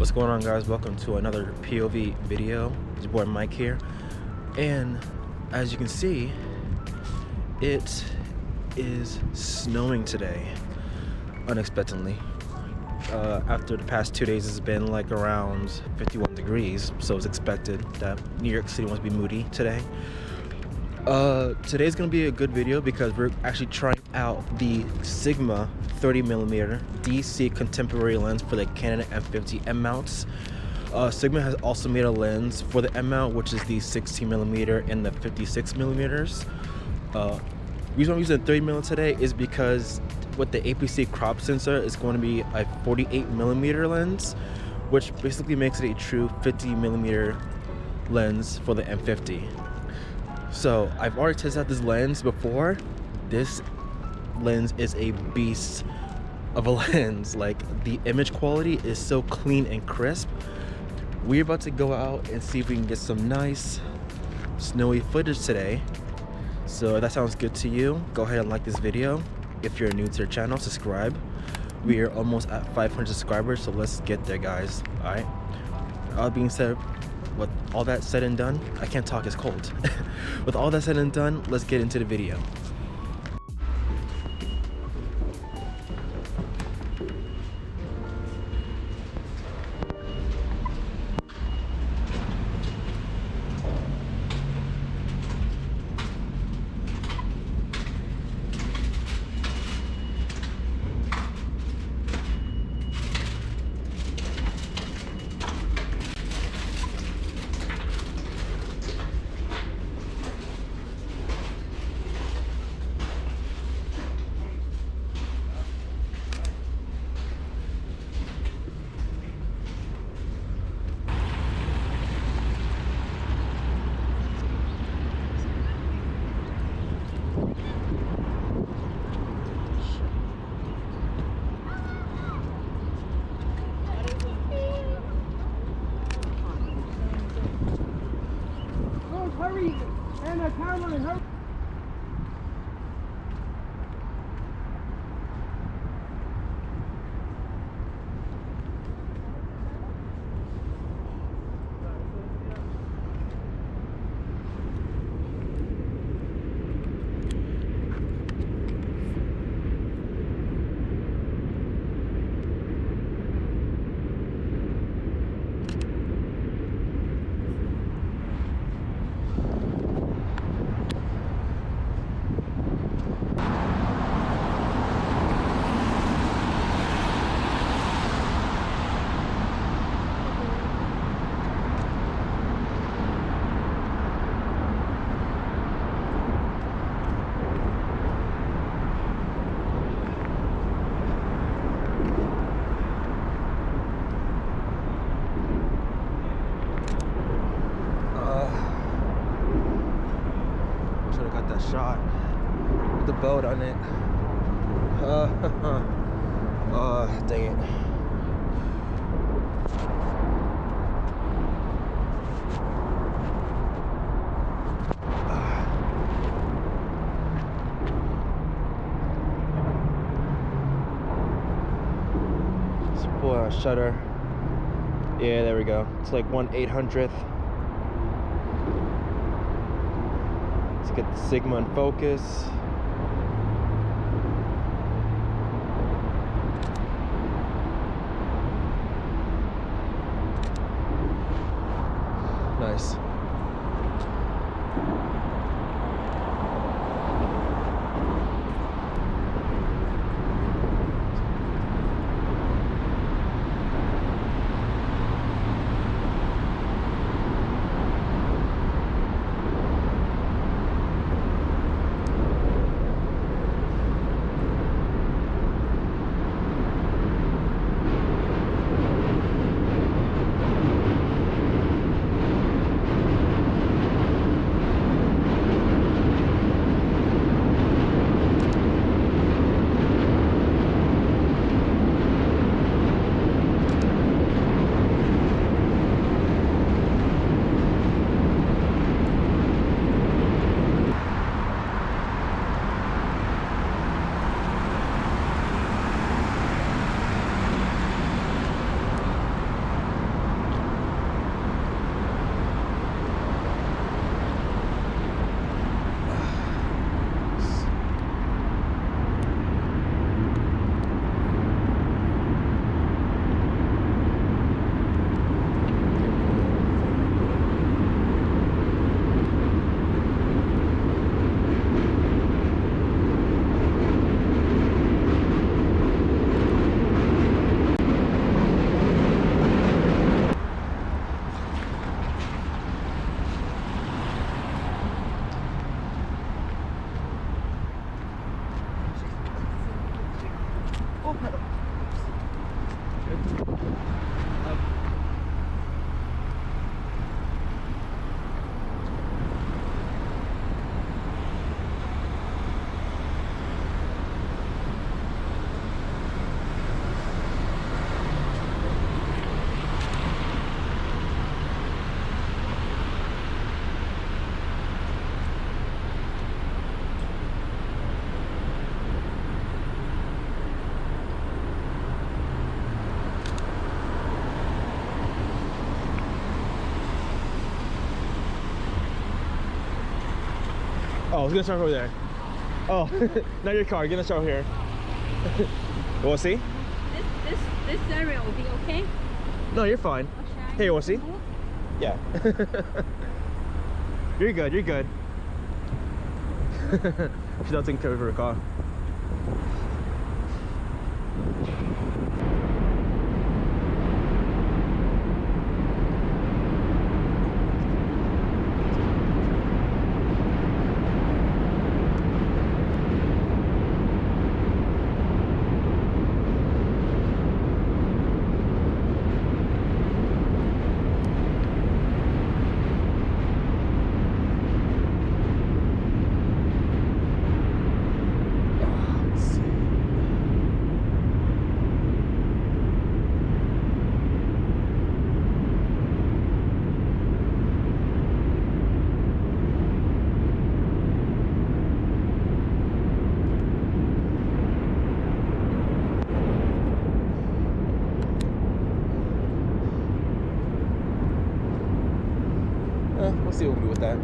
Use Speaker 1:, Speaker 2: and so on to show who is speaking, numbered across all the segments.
Speaker 1: What's going on, guys? Welcome to another POV video. It's your boy Mike here, and as you can see, it is snowing today unexpectedly. After the past 2 days it's been like around 51 degrees, so it's expected that New York City wants to be moody today. Today's gonna be a good video because we're actually trying out the Sigma 30mm DC contemporary lens for the Canon M50 M mounts. Sigma has also made a lens for the M mount, which is the 16mm and the 56mm. The reason I'm using 30mm today is because with the APC crop sensor, it's going to be a 48mm lens, which basically makes it a true 50mm lens for the M50. So I've already tested out this lens before. This lens is a beast of a lens. Like, the image quality is so clean and crisp. We're about to go out and see if we can get some nice snowy footage today. So if that sounds good to you, go ahead and like this video. If you're new to the channel, subscribe. We are almost at 500 subscribers, so let's get there, guys. All right, all being said, with all that said and done, I can't talk, it's cold. With all that said and done, let's get into the video.
Speaker 2: Hurry! And a camera, hurry!
Speaker 1: Shot with the boat on it. Dang it. Let's pull out a shutter. Yeah, there we go. It's like 1/800th. Get the Sigma in focus. Nice. Oh, it's gonna start over there. Oh, not your car. Gonna start here. We'll see.
Speaker 3: This area will be okay.
Speaker 1: No, you're fine. Hey, we'll see. Yeah. You're good. You're good. She's not taking care of her car. We'll see what we do with that.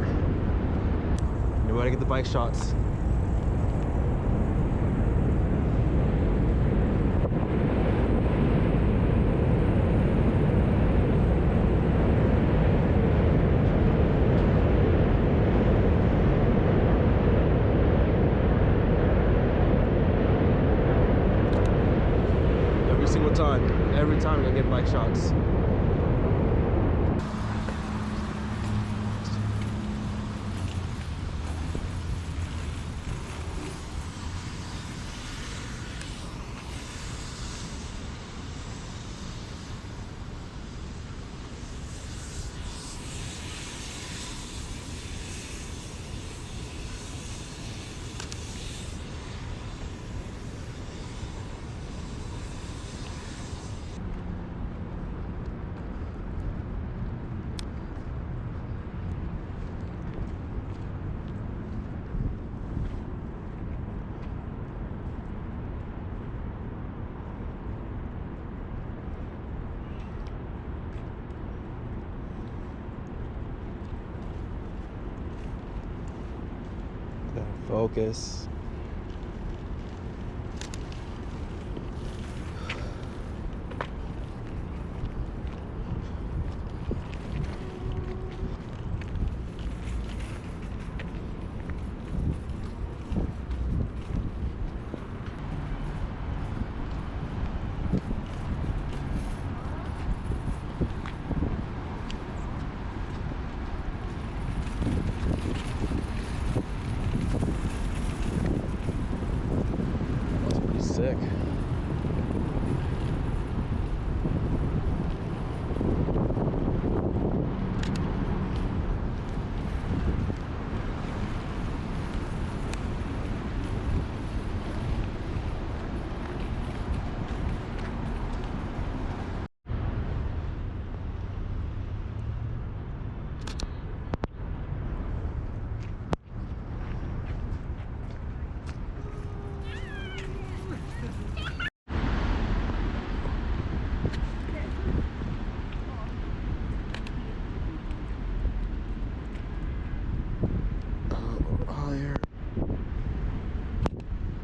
Speaker 1: You gotta get the bike shots. Every time I get bike shots. Focus. Sick.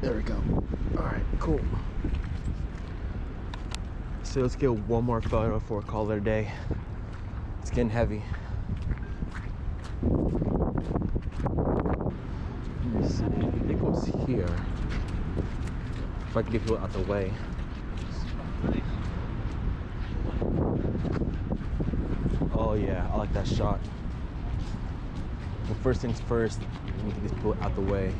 Speaker 1: There we go. All right, cool. So let's get one more photo for a call it a day. It's getting heavy. Let me see. I think it was here. If I can get people out the way. Oh yeah, I like that shot. Well, first things first, we need to get people out the way.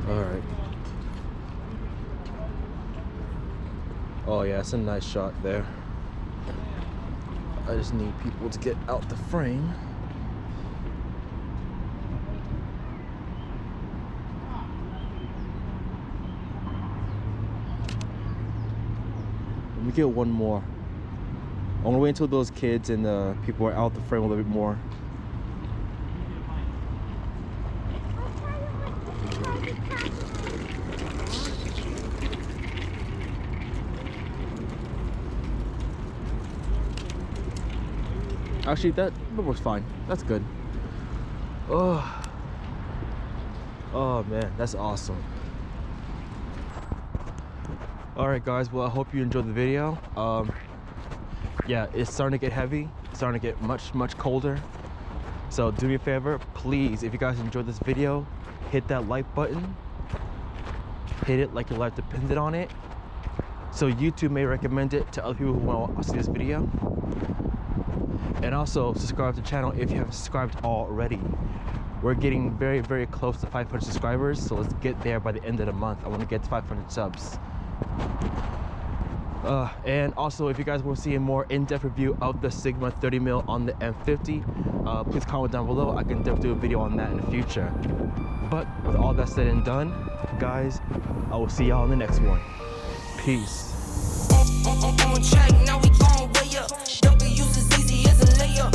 Speaker 1: Alright. Oh yeah, it's a nice shot there. I just need people to get out the frame. Let me get one more. I'm gonna wait until those kids and the people are out the frame a little bit more. Actually, that works fine. That's good. Oh man, that's awesome. All right, guys. Well, I hope you enjoyed the video. Yeah, it's starting to get heavy. It's starting to get much colder. So do me a favor, please, if you guys enjoyed this video, hit that like button. Hit it like your life depended on it, so YouTube may recommend it to other people who want to see this video. And also subscribe to the channel if you haven't subscribed already. We're getting very close to 500 subscribers, so let's get there by the end of the month. I want to get to 500 subs. And also, if you guys want to see a more in-depth review of the Sigma 30mm on the M50, please comment down below. I can definitely do a video on that in the future. But with all that said and done, guys, I will see y'all in the next one. Peace.
Speaker 4: On track, now we gon' way up. W's as easy as a layup.